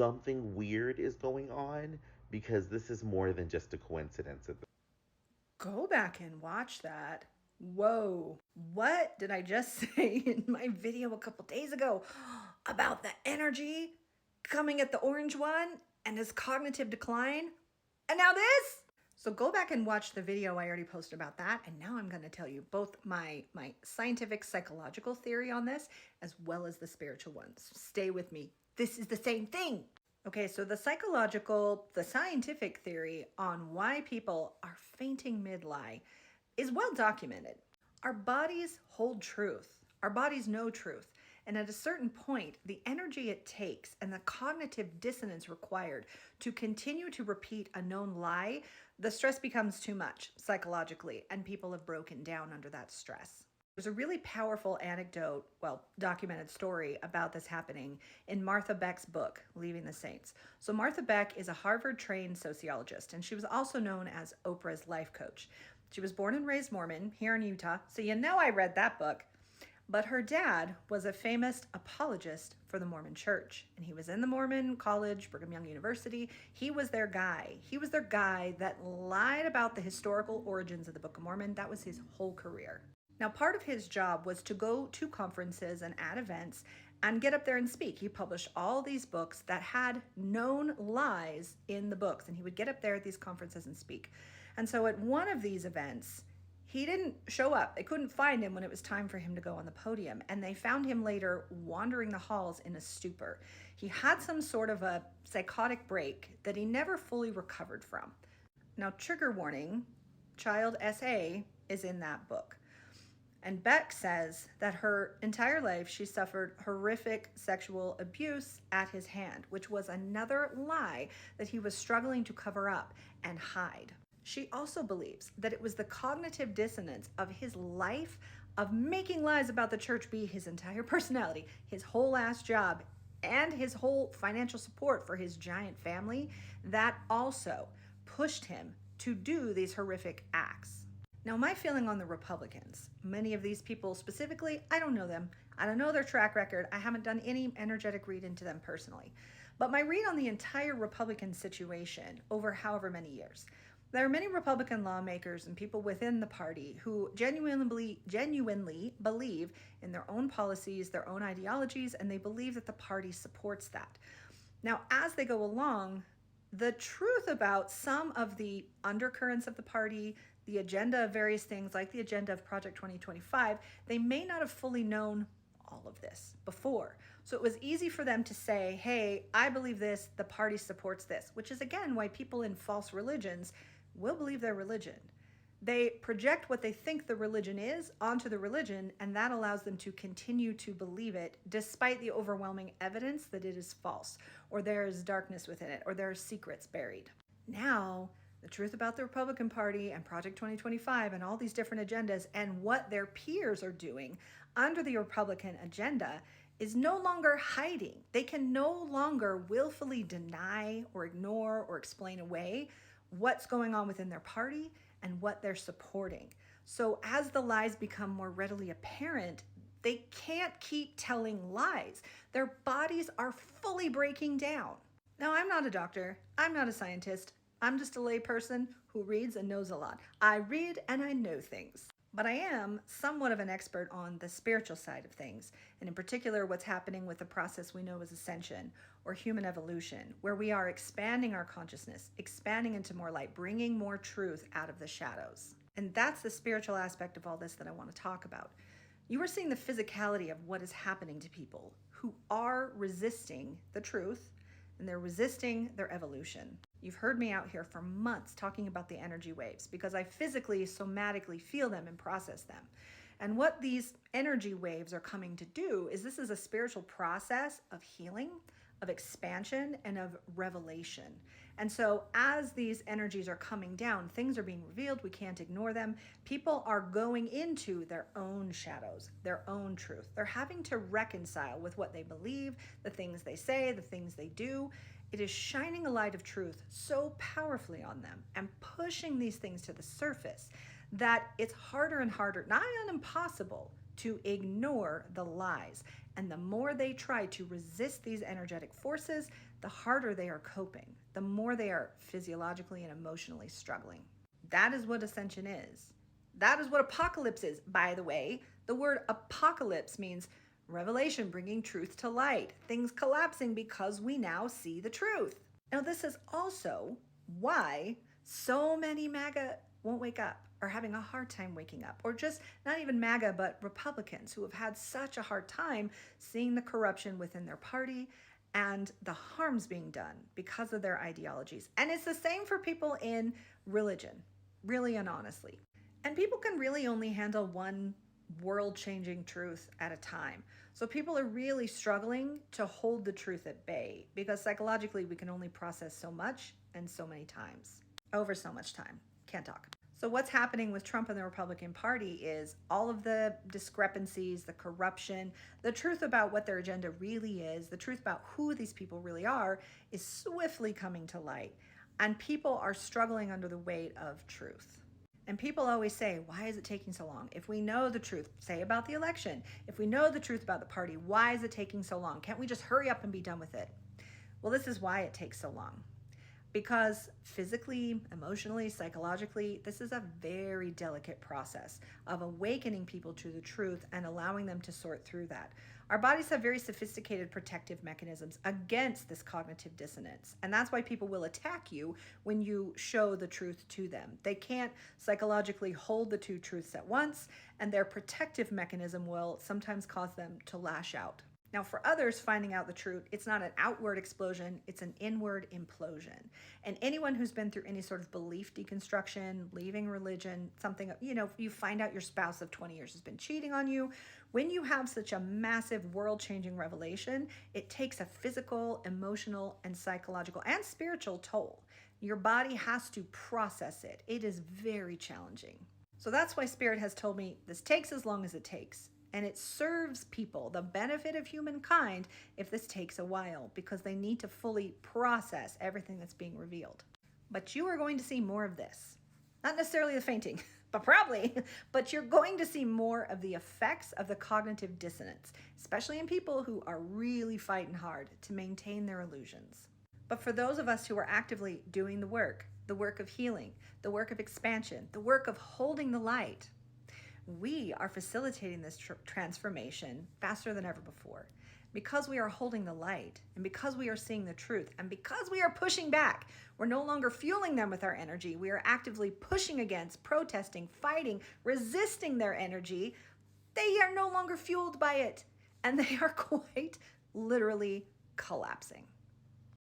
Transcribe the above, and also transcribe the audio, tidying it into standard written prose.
something weird is going on because this is more than just a coincidence. Go back and watch that. Whoa, what did I just say in my video a couple days ago about the energy coming at the orange one and his cognitive decline? And now this? So go back and watch the video I already posted about that. And now I'm going to tell you both my scientific psychological theory on this as well as the spiritual ones. Stay with me. This is the same thing. Okay, so the scientific theory on why people are fainting mid-lie is well documented. Our bodies hold truth. Our bodies know truth. And at a certain point, the energy it takes and the cognitive dissonance required to continue to repeat a known lie, the stress becomes too much psychologically, and people have broken down under that stress. There's a really powerful anecdote, documented story about this happening in Martha Beck's book, Leaving the Saints. So Martha Beck is a Harvard-trained sociologist, and she was also known as Oprah's life coach. She was born and raised Mormon here in Utah, so you know I read that book. But her dad was a famous apologist for the Mormon church, and he was in the Mormon college, Brigham Young University. He was their guy. He was their guy that lied about the historical origins of the Book of Mormon. That was his whole career. Now, part of his job was to go to conferences and at events and get up there and speak. He published all these books that had known lies in the books, and he would get up there at these conferences and speak. And so at one of these events, he didn't show up. They couldn't find him when it was time for him to go on the podium, and they found him later wandering the halls in a stupor. He had some sort of a psychotic break that he never fully recovered from. Now, trigger warning, child SA is in that book. And Beck says that her entire life she suffered horrific sexual abuse at his hand, which was another lie that he was struggling to cover up and hide. She also believes that it was the cognitive dissonance of his life of making lies about the church be his entire personality, his whole ass job, and his whole financial support for his giant family that also pushed him to do these horrific acts. Now, my feeling on the Republicans, many of these people specifically, I don't know them. I don't know their track record. I haven't done any energetic read into them personally. But my read on the entire Republican situation over however many years, there are many Republican lawmakers and people within the party who genuinely believe in their own policies, their own ideologies, and they believe that the party supports that. Now, as they go along, the truth about some of the undercurrents of the party, the agenda of various things like the agenda of Project 2025, they may not have fully known all of this before. So it was easy for them to say, hey, I believe this, the party supports this, which is again why people in false religions will believe their religion. They project what they think the religion is onto the religion, and that allows them to continue to believe it despite the overwhelming evidence that it is false, or there is darkness within it, or there are secrets buried. Now, the truth about the Republican Party and Project 2025 and all these different agendas and what their peers are doing under the Republican agenda is no longer hiding. They can no longer willfully deny or ignore or explain away what's going on within their party and what they're supporting. So as the lies become more readily apparent, they can't keep telling lies. Their bodies are fully breaking down. Now, I'm not a doctor. I'm not a scientist. I'm just a layperson who reads and knows a lot. I read and I know things. But I am somewhat of an expert on the spiritual side of things, and in particular what's happening with the process we know as Ascension or human evolution, where we are expanding our consciousness, expanding into more light, bringing more truth out of the shadows. And that's the spiritual aspect of all this that I want to talk about. You are seeing the physicality of what is happening to people who are resisting the truth, and they're resisting their evolution. You've heard me out here for months talking about the energy waves because I physically, somatically feel them and process them. And what these energy waves are coming to do is this is a spiritual process of healing, of expansion, and of revelation. And so as these energies are coming down, things are being revealed. We can't ignore them. People are going into their own shadows, their own truth. They're having to reconcile with what they believe, the things they say, the things they do. It is shining a light of truth so powerfully on them and pushing these things to the surface that it's harder and harder, nigh on impossible, to ignore the lies. And the more they try to resist these energetic forces, the harder they are coping, the more they are physiologically and emotionally struggling. That is what ascension is. That is what apocalypse is. By the way, the word apocalypse means revelation, bringing truth to light, things collapsing because we now see the truth. Now, this is also why so many MAGA won't wake up, are having a hard time waking up, or just not even MAGA, but Republicans who have had such a hard time seeing the corruption within their party and the harms being done because of their ideologies. And it's the same for people in religion, really and honestly. And people can really only handle one world-changing truth at a time. So people are really struggling to hold the truth at bay because psychologically we can only process so much and so many times, over so much time. Can't talk. So what's happening with Trump and the Republican Party is all of the discrepancies, the corruption, the truth about what their agenda really is, the truth about who these people really are, is swiftly coming to light. And people are struggling under the weight of truth. And people always say, why is it taking so long? If we know the truth, say about the election, if we know the truth about the party, why is it taking so long? Can't we just hurry up and be done with it? Well, this is why it takes so long. Because physically, emotionally, psychologically, this is a very delicate process of awakening people to the truth and allowing them to sort through that. Our bodies have very sophisticated protective mechanisms against this cognitive dissonance. And that's why people will attack you when you show the truth to them. They can't psychologically hold the two truths at once, and their protective mechanism will sometimes cause them to lash out. Now, for others, finding out the truth, it's not an outward explosion, it's an inward implosion. And anyone who's been through any sort of belief deconstruction, leaving religion, something, if you find out your spouse of 20 years has been cheating on you, when you have such a massive world-changing revelation, it takes a physical, emotional, and psychological and spiritual toll. Your body has to process it. It is very challenging. So that's why Spirit has told me this takes as long as it takes. And it serves people, the benefit of humankind, if this takes a while, because they need to fully process everything that's being revealed. But you are going to see more of this. Not necessarily the fainting, but probably. But you're going to see more of the effects of the cognitive dissonance, especially in people who are really fighting hard to maintain their illusions. But for those of us who are actively doing the work of healing, the work of expansion, the work of holding the light, we are facilitating this transformation faster than ever before. Because we are holding the light, and because we are seeing the truth, and because we are pushing back, we're no longer fueling them with our energy. We are actively pushing against, protesting, fighting, resisting their energy. They are no longer fueled by it, and they are quite literally collapsing.